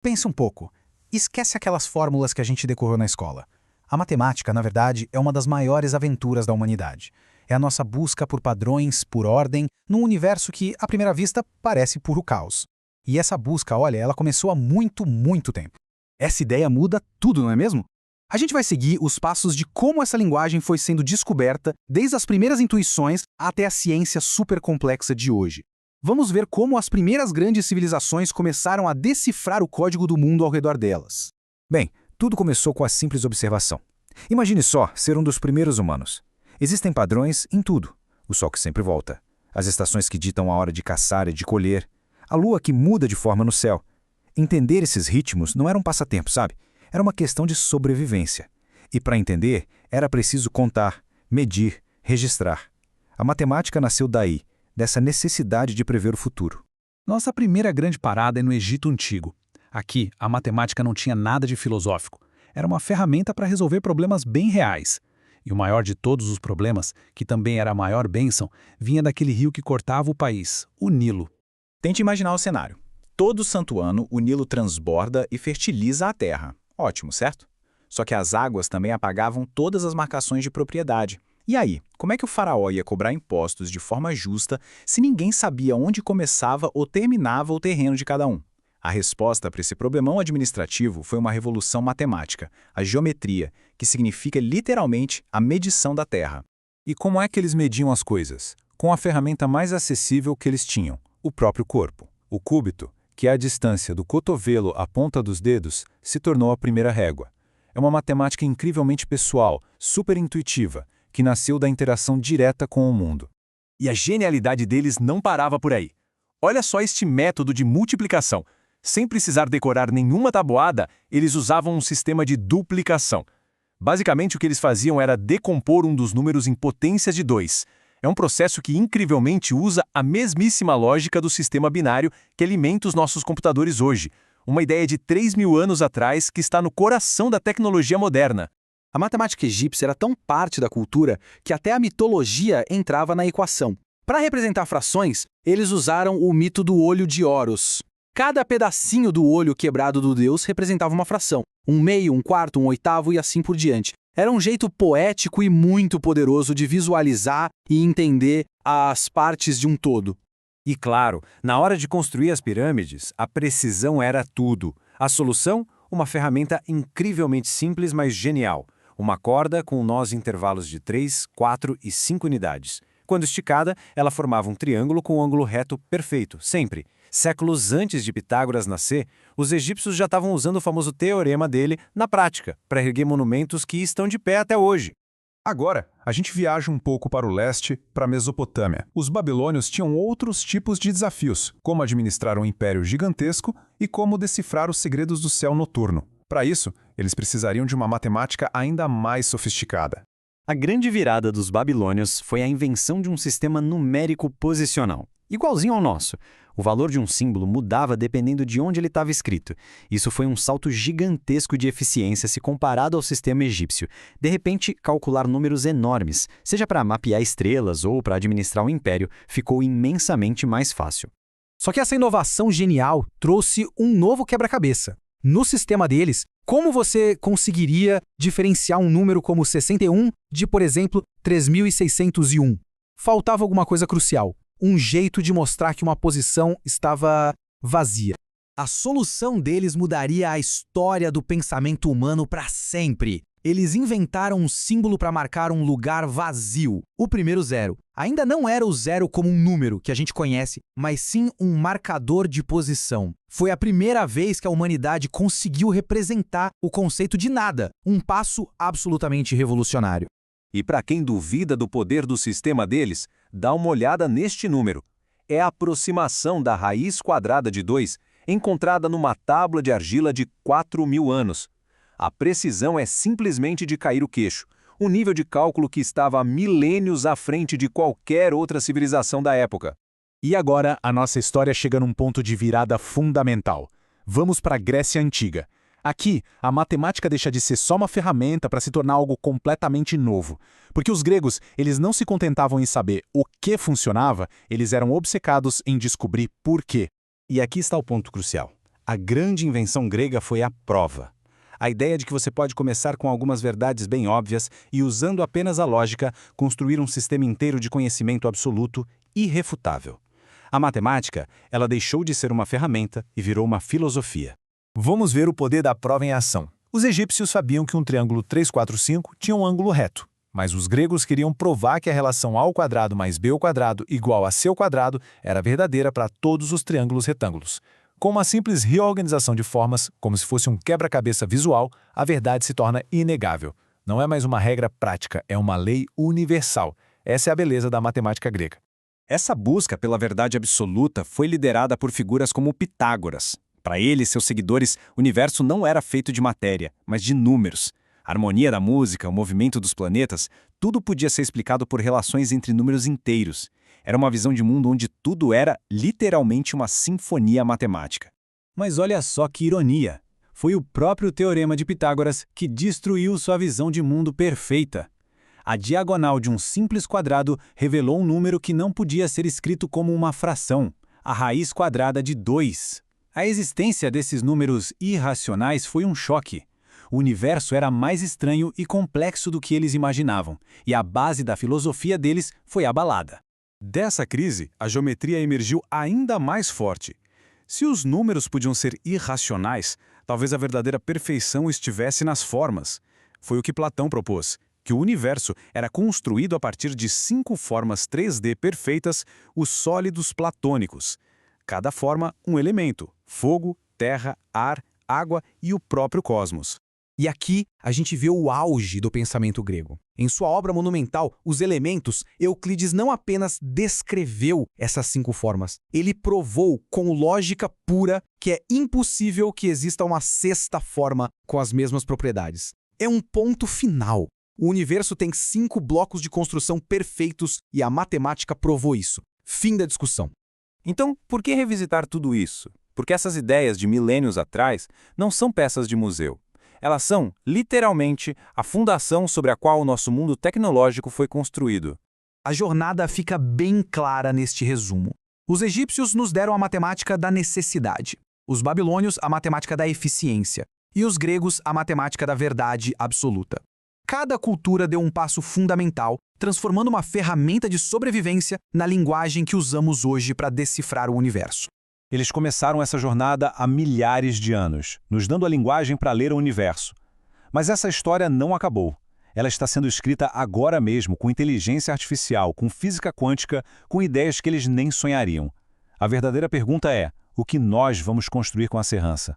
Pensa um pouco. Esquece aquelas fórmulas que a gente decorou na escola. A matemática, na verdade, é uma das maiores aventuras da humanidade. É a nossa busca por padrões, por ordem, num universo que, à primeira vista, parece puro caos. E essa busca, olha, ela começou há muito, muito tempo. Essa ideia muda tudo, não é mesmo? A gente vai seguir os passos de como essa linguagem foi sendo descoberta, desde as primeiras intuições até a ciência super complexa de hoje. Vamos ver como as primeiras grandes civilizações começaram a decifrar o código do mundo ao redor delas. Bem, tudo começou com a simples observação. Imagine só ser um dos primeiros humanos. Existem padrões em tudo. O sol que sempre volta, as estações que ditam a hora de caçar e de colher, a lua que muda de forma no céu. Entender esses ritmos não era um passatempo, sabe? Era uma questão de sobrevivência. E para entender, era preciso contar, medir, registrar. A matemática nasceu daí, dessa necessidade de prever o futuro. Nossa primeira grande parada é no Egito Antigo. Aqui, a matemática não tinha nada de filosófico. Era uma ferramenta para resolver problemas bem reais. E o maior de todos os problemas, que também era a maior bênção, vinha daquele rio que cortava o país, o Nilo. Tente imaginar o cenário. Todo santo ano, o Nilo transborda e fertiliza a terra. Ótimo, certo? Só que as águas também apagavam todas as marcações de propriedade. E aí, como é que o faraó ia cobrar impostos de forma justa se ninguém sabia onde começava ou terminava o terreno de cada um? A resposta para esse problemão administrativo foi uma revolução matemática, a geometria, que significa literalmente a medição da terra. E como é que eles mediam as coisas? Com a ferramenta mais acessível que eles tinham, o próprio corpo. O cúbito, que é a distância do cotovelo à ponta dos dedos, se tornou a primeira régua. É uma matemática incrivelmente pessoal, super intuitiva, que nasceu da interação direta com o mundo. E a genialidade deles não parava por aí. Olha só este método de multiplicação. Sem precisar decorar nenhuma tabuada, eles usavam um sistema de duplicação. Basicamente, o que eles faziam era decompor um dos números em potências de 2. É um processo que incrivelmente usa a mesmíssima lógica do sistema binário que alimenta os nossos computadores hoje. Uma ideia de 3.000 anos atrás que está no coração da tecnologia moderna. A matemática egípcia era tão parte da cultura que até a mitologia entrava na equação. Para representar frações, eles usaram o mito do olho de Horus. Cada pedacinho do olho quebrado do deus representava uma fração. Um meio, um quarto, um oitavo e assim por diante. Era um jeito poético e muito poderoso de visualizar e entender as partes de um todo. E claro, na hora de construir as pirâmides, a precisão era tudo. A solução? Uma ferramenta incrivelmente simples, mas genial. Uma corda com nós intervalos de 3, 4 e 5 unidades. Quando esticada, ela formava um triângulo com um ângulo reto perfeito, sempre. Séculos antes de Pitágoras nascer, os egípcios já estavam usando o famoso teorema dele na prática, para erguer monumentos que estão de pé até hoje. Agora, a gente viaja um pouco para o leste, para a Mesopotâmia. Os babilônios tinham outros tipos de desafios, como administrar um império gigantesco e como decifrar os segredos do céu noturno. Para isso, eles precisariam de uma matemática ainda mais sofisticada. A grande virada dos babilônios foi a invenção de um sistema numérico posicional, igualzinho ao nosso. O valor de um símbolo mudava dependendo de onde ele estava escrito. Isso foi um salto gigantesco de eficiência se comparado ao sistema egípcio. De repente, calcular números enormes, seja para mapear estrelas ou para administrar um império, ficou imensamente mais fácil. Só que essa inovação genial trouxe um novo quebra-cabeça. No sistema deles, como você conseguiria diferenciar um número como 61 de, por exemplo, 3.601? Faltava alguma coisa crucial. Um jeito de mostrar que uma posição estava vazia. A solução deles mudaria a história do pensamento humano para sempre. Eles inventaram um símbolo para marcar um lugar vazio, o primeiro zero. Ainda não era o zero como um número que a gente conhece, mas sim um marcador de posição. Foi a primeira vez que a humanidade conseguiu representar o conceito de nada, um passo absolutamente revolucionário. E para quem duvida do poder do sistema deles, dá uma olhada neste número. É a aproximação da raiz quadrada de 2, encontrada numa tábua de argila de 4.000 anos. A precisão é simplesmente de cair o queixo, um nível de cálculo que estava há milênios à frente de qualquer outra civilização da época. E agora, a nossa história chega num ponto de virada fundamental. Vamos para a Grécia Antiga. Aqui, a matemática deixa de ser só uma ferramenta para se tornar algo completamente novo. Porque os gregos, eles não se contentavam em saber o que funcionava, eles eram obcecados em descobrir por quê. E aqui está o ponto crucial. A grande invenção grega foi a prova. A ideia de que você pode começar com algumas verdades bem óbvias e, usando apenas a lógica, construir um sistema inteiro de conhecimento absoluto, irrefutável. A matemática, ela deixou de ser uma ferramenta e virou uma filosofia. Vamos ver o poder da prova em ação. Os egípcios sabiam que um triângulo 345 tinha um ângulo reto, mas os gregos queriam provar que a relação A² mais B² igual a C² era verdadeira para todos os triângulos retângulos. Com uma simples reorganização de formas, como se fosse um quebra-cabeça visual, a verdade se torna inegável. Não é mais uma regra prática, é uma lei universal. Essa é a beleza da matemática grega. Essa busca pela verdade absoluta foi liderada por figuras como Pitágoras. Para ele e seus seguidores, o universo não era feito de matéria, mas de números. A harmonia da música, o movimento dos planetas, tudo podia ser explicado por relações entre números inteiros. Era uma visão de mundo onde tudo era, literalmente, uma sinfonia matemática. Mas olha só que ironia! Foi o próprio Teorema de Pitágoras que destruiu sua visão de mundo perfeita. A diagonal de um simples quadrado revelou um número que não podia ser escrito como uma fração, a raiz quadrada de 2. A existência desses números irracionais foi um choque. O universo era mais estranho e complexo do que eles imaginavam, e a base da filosofia deles foi abalada. Dessa crise, a geometria emergiu ainda mais forte. Se os números podiam ser irracionais, talvez a verdadeira perfeição estivesse nas formas. Foi o que Platão propôs, que o universo era construído a partir de 5 formas 3D perfeitas, os sólidos platônicos. Cada forma, um elemento: fogo, terra, ar, água e o próprio cosmos. E aqui a gente vê o auge do pensamento grego. Em sua obra monumental, Os Elementos, Euclides não apenas descreveu essas 5 formas, ele provou com lógica pura que é impossível que exista uma 6ª forma com as mesmas propriedades. É um ponto final. O universo tem 5 blocos de construção perfeitos e a matemática provou isso. Fim da discussão. Então, por que revisitar tudo isso? Porque essas ideias de milênios atrás não são peças de museu. Elas são, literalmente, a fundação sobre a qual o nosso mundo tecnológico foi construído. A jornada fica bem clara neste resumo. Os egípcios nos deram a matemática da necessidade, os babilônios a matemática da eficiência e os gregos a matemática da verdade absoluta. Cada cultura deu um passo fundamental, transformando uma ferramenta de sobrevivência na linguagem que usamos hoje para decifrar o universo. Eles começaram essa jornada há milhares de anos, nos dando a linguagem para ler o universo. Mas essa história não acabou. Ela está sendo escrita agora mesmo, com inteligência artificial, com física quântica, com ideias que eles nem sonhariam. A verdadeira pergunta é: o que nós vamos construir com essa herança?